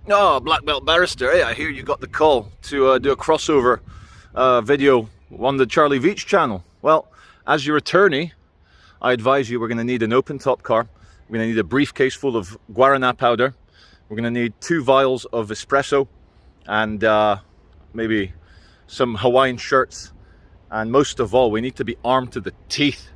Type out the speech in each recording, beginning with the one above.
Oh, Black Belt Barrister, hey, I hear you got the call to do a crossover video on the Charlie Veitch channel. Well, as your attorney, I advise you we're going to need an open top car. We're going to need a briefcase full of guarana powder. We're going to need 2 vials of espresso and maybe some Hawaiian shirts. And most of all, we need to be armed to the teeth.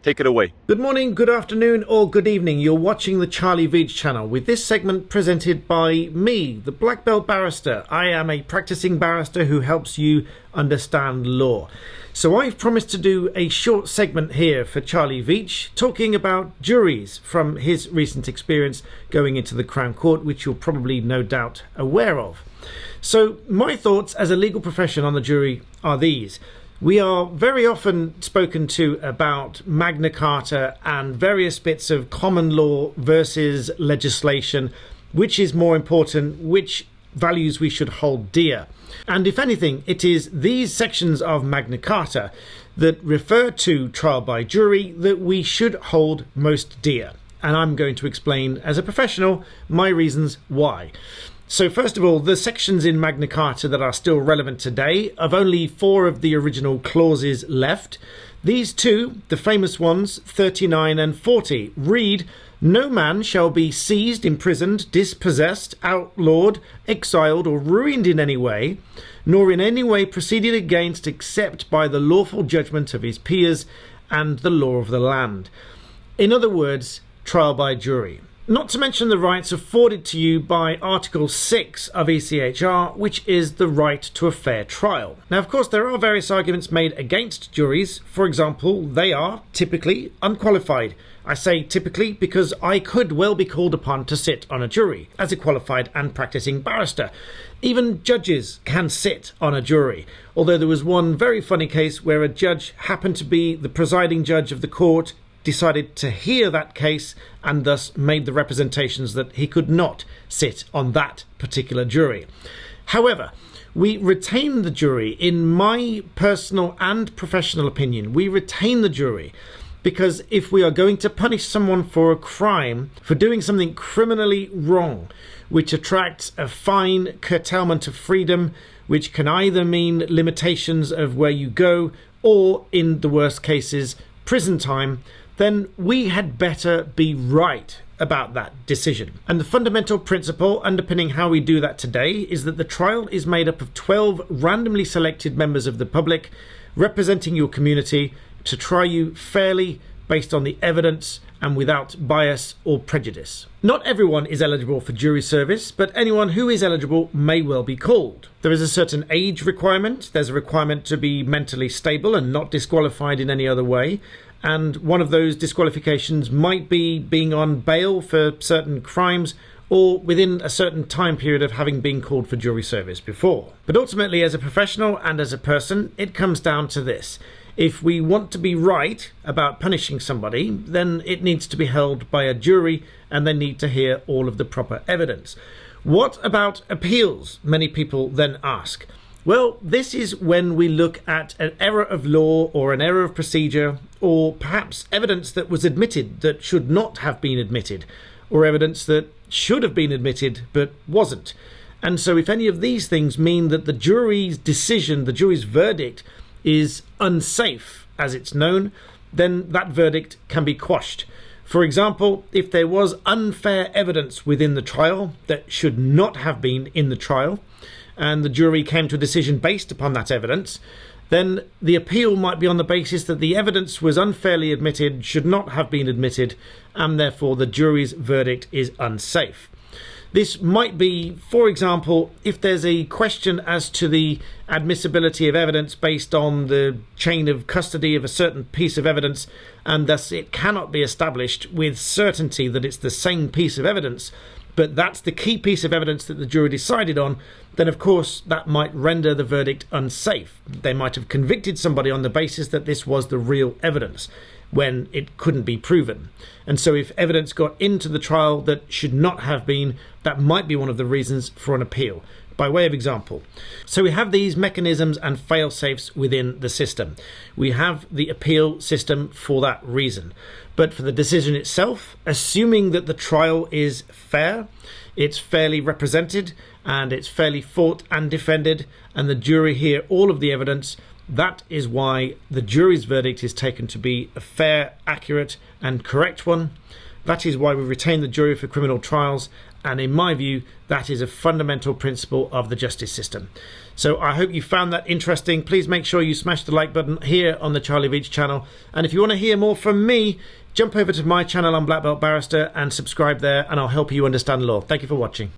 Take it away. Good morning, good afternoon, or good evening. You're watching the Charlie Veitch channel with this segment presented by me, the Black Belt Barrister. I am a practicing barrister who helps you understand law. So I've promised to do a short segment here for Charlie Veitch, talking about juries from his recent experience going into the Crown Court, which you're probably no doubt aware of. So my thoughts as a legal profession on the jury are these. We are very often spoken to about Magna Carta and various bits of common law versus legislation, which is more important, which values we should hold dear. And if anything, it is these sections of Magna Carta that refer to trial by jury that we should hold most dear. And I'm going to explain, as a professional, my reasons why. So first of all, the sections in Magna Carta that are still relevant today, of only 4 of the original clauses left. These 2, the famous ones, 39 and 40, read, "No man shall be seized, imprisoned, dispossessed, outlawed, exiled, or ruined in any way, nor in any way proceeded against except by the lawful judgment of his peers and the law of the land." In other words, trial by jury. Not to mention the rights afforded to you by Article 6 of ECHR, which is the right to a fair trial. Now, of course, there are various arguments made against juries. For example, they are typically unqualified. I say typically because I could well be called upon to sit on a jury as a qualified and practicing barrister. Even judges can sit on a jury, although there was one very funny case where a judge happened to be the presiding judge of the court, decided to hear that case and thus made the representations that he could not sit on that particular jury. However, we retain the jury. In my personal and professional opinion, we retain the jury because if we are going to punish someone for a crime, for doing something criminally wrong, which attracts a fine, curtailment of freedom, which can either mean limitations of where you go or, in the worst cases, prison time, then we had better be right about that decision. And the fundamental principle underpinning how we do that today is that the trial is made up of 12 randomly selected members of the public representing your community to try you fairly based on the evidence and without bias or prejudice. Not everyone is eligible for jury service, but anyone who is eligible may well be called. There is a certain age requirement. There's a requirement to be mentally stable and not disqualified in any other way. And one of those disqualifications might be being on bail for certain crimes or within a certain time period of having been called for jury service before. But ultimately, as a professional and as a person, it comes down to this. If we want to be right about punishing somebody, then it needs to be held by a jury and they need to hear all of the proper evidence. What about appeals? Many people then ask. Well, this is when we look at an error of law or an error of procedure, or perhaps evidence that was admitted that should not have been admitted, or evidence that should have been admitted but wasn't. And so if any of these things mean that the jury's decision, the jury's verdict, is unsafe, as it's known, then that verdict can be quashed. For example, if there was unfair evidence within the trial that should not have been in the trial, and the jury came to a decision based upon that evidence, then the appeal might be on the basis that the evidence was unfairly admitted, should not have been admitted, and therefore the jury's verdict is unsafe. This might be, for example, if there's a question as to the admissibility of evidence based on the chain of custody of a certain piece of evidence, and thus it cannot be established with certainty that it's the same piece of evidence, but that's the key piece of evidence that the jury decided on, then of course that might render the verdict unsafe. They might have convicted somebody on the basis that this was the real evidence. when it couldn't be proven. And so if evidence got into the trial that should not have been, that might be one of the reasons for an appeal. By way of example, so we have these mechanisms and fail-safes within the system. We have the appeal system for that reason. But for the decision itself, assuming that the trial is fair, it's fairly represented, and it's fairly fought and defended, and the jury hear all of the evidence, that is why the jury's verdict is taken to be a fair, accurate, and correct one. That is why we retain the jury for criminal trials, and in my view, that is a fundamental principle of the justice system. So I hope you found that interesting. Please make sure you smash the like button here on the Charlie Veitch channel. And if you want to hear more from me, jump over to my channel on Black Belt Barrister and subscribe there, and I'll help you understand law. Thank you for watching.